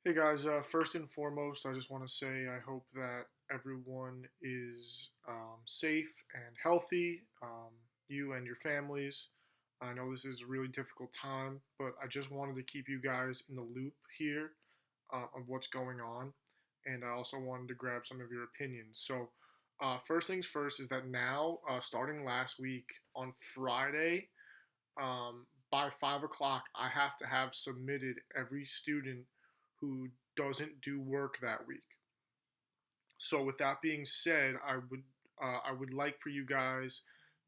Hey guys, first and foremost, I just want to say I hope that everyone is safe and healthy, you and your families. I know this is a really difficult time, but I just wanted to keep you guys in the loop here of what's going on, and I also wanted to grab some of your opinions. So, first things first is that now, starting last week on Friday, by 5 o'clock, I have to have submitted every student who doesn't do work that week. So, with that being said, I would like for you guys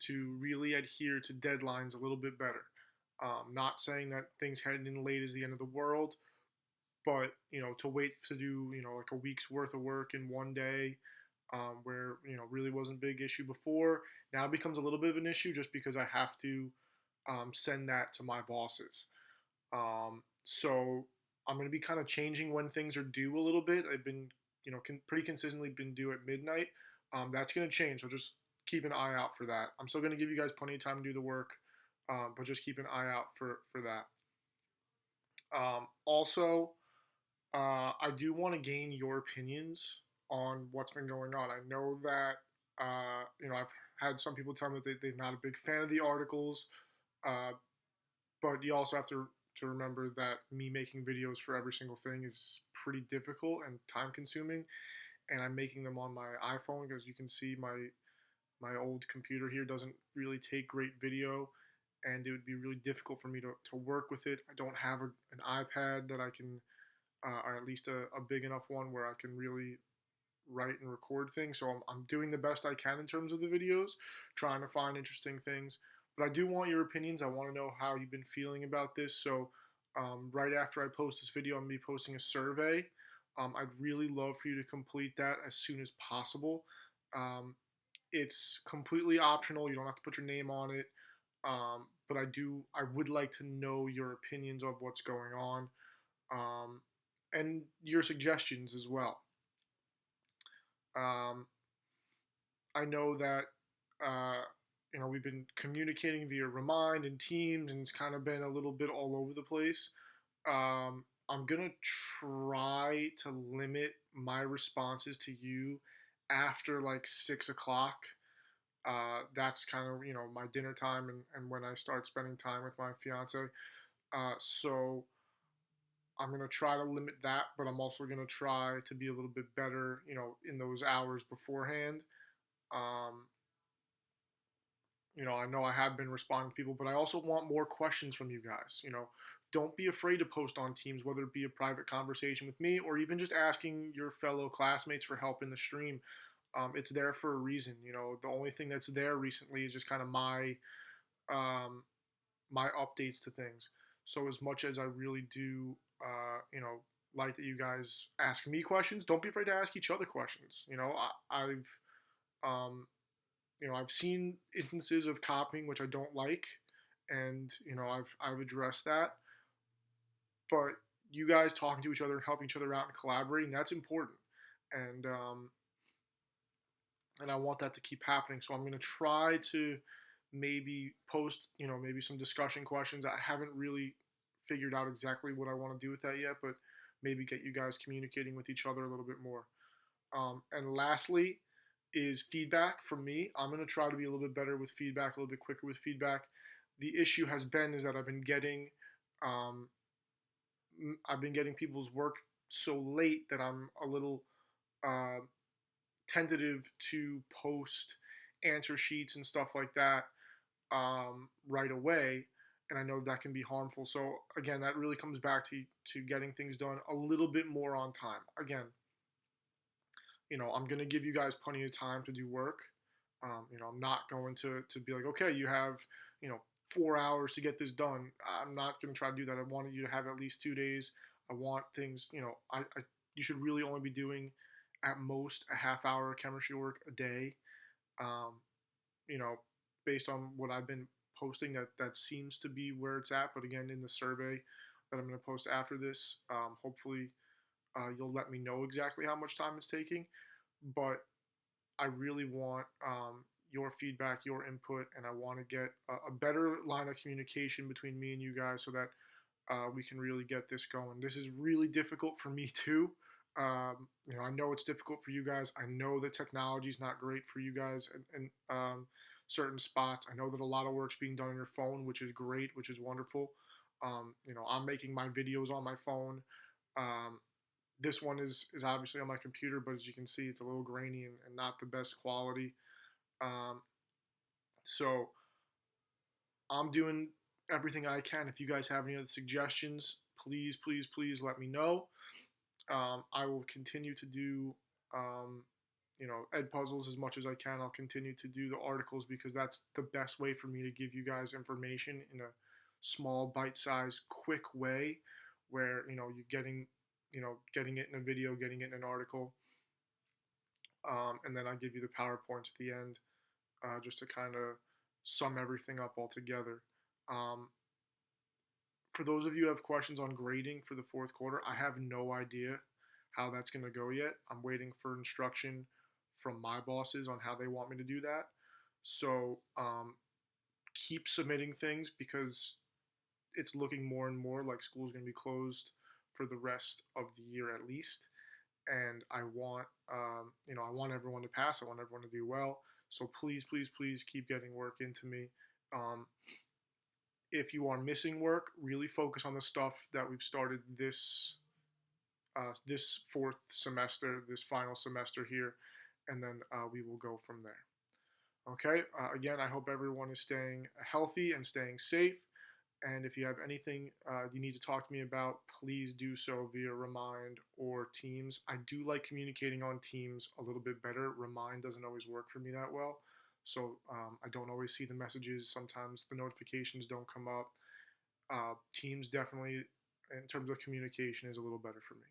to really adhere to deadlines a little bit better. Not saying that things heading in late is the end of the world, but to wait to do like a week's worth of work in one day, where really wasn't a big issue before, now it becomes a little bit of an issue just because I have to send that to my bosses. So I'm going to be kind of changing when things are due a little bit. I've been, pretty consistently been due at midnight. That's going to change. So just keep an eye out for that. I'm still going to give you guys plenty of time to do the work, but just keep an eye out for that. Also, I do want to gain your opinions on what's been going on. I know that, I've had some people tell me that they're not a big fan of the articles. Uh, but you also have to remember that me making videos for every single thing is pretty difficult and time consuming, and I'm making them on my iPhone because you can see my old computer here doesn't really take great video, and it would be really difficult for me to work with it. I don't have an iPad that I can, or at least a big enough one where I can really write and record things. So I'm doing the best I can in terms of the videos, trying to find interesting things. But I do want your opinions. I want to know how you've been feeling about this. So right after I post this video, I'm going to be posting a survey. I'd really love for you to complete that as soon as possible. Um, it's completely optional. You don't have to put your name on it. But I would like to know your opinions of what's going on, um, and your suggestions as well. Um, I know that uh, we've been communicating via Remind and Teams, and it's kind of been a little bit all over the place. I'm gonna try to limit my responses to you after like 6 o'clock. That's kind of my dinner time and when I start spending time with my fiance. So I'm gonna try to limit that, but I'm also gonna try to be a little bit better, in those hours beforehand. Um, I know I have been responding to people, but I also want more questions from you guys. Don't be afraid to post on Teams, whether it be a private conversation with me or even just asking your fellow classmates for help in the stream. It's there for a reason. The only thing that's there recently is just kind of um, my updates to things. So as much as I really do, like that you guys ask me questions, don't be afraid to ask each other questions. Um, I've seen instances of copying which I don't like, and I've addressed that. But you guys talking to each other and helping each other out and collaborating, that's important, and and I want that to keep happening. So I'm gonna try to maybe post, maybe some discussion questions. I haven't really figured out exactly what I want to do with that yet, but maybe get you guys communicating with each other a little bit more. And lastly, is feedback from me. I'm going to try to be a little bit better with feedback, a little bit quicker with feedback. The issue has been is that um, I've been getting people's work so late that I'm a little uh, tentative to post answer sheets and stuff like that right away. And I know that can be harmful. So again, that really comes back to getting things done a little bit more on time. Again, I'm going to give you guys plenty of time to do work. I'm not going to be like, okay, you have, 4 hours to get this done. I'm not going to try to do that. I wanted you to have at least 2 days. I want things, you should really only be doing at most a half hour chemistry work a day. Um, you know, Based on what I've been posting, that seems to be where it's at. But again, in the survey that I'm going to post after this, hopefully you'll let me know exactly how much time it's taking. But I really want your feedback, your input, and I want to get a better line of communication between me and you guys so that we can really get this going. This is really difficult for me too. I know it's difficult for you guys. I know that technology is not great for you guys and certain spots. I know that a lot of work's being done on your phone, which is great, which is wonderful. I'm making my videos on my phone. Um, this one is obviously on my computer, but as you can see, it's a little grainy and not the best quality. Um, so I'm doing everything I can. If you guys have any other suggestions, please, please, please let me know. I will continue to do, um, Ed puzzles as much as I can. I'll continue to do the articles because that's the best way for me to give you guys information in a small, bite-sized, quick way, where you're getting it in a video, getting it in an article, and then I give you the PowerPoint at the end, just to kind of sum everything up all together. Um, for those of you who have questions on grading for the fourth quarter, I have no idea how that's going to go yet. I'm waiting for instruction from my bosses on how they want me to do that. So keep submitting things because it's looking more and more like school's going to be closed for the rest of the year at least. And I want everyone to pass. I want everyone to do well. So please, please, please keep getting work into me. Um, if you are missing work, really focus on the stuff that we've started this fourth semester, this final semester here, and then we will go from there. Okay. Again, I hope everyone is staying healthy and staying safe. And if you have anything you need to talk to me about, please do so via Remind or Teams. I do like communicating on Teams a little bit better. Remind doesn't always work for me that well. So I don't always see the messages. Sometimes the notifications don't come up. Teams definitely, in terms of communication, is a little better for me.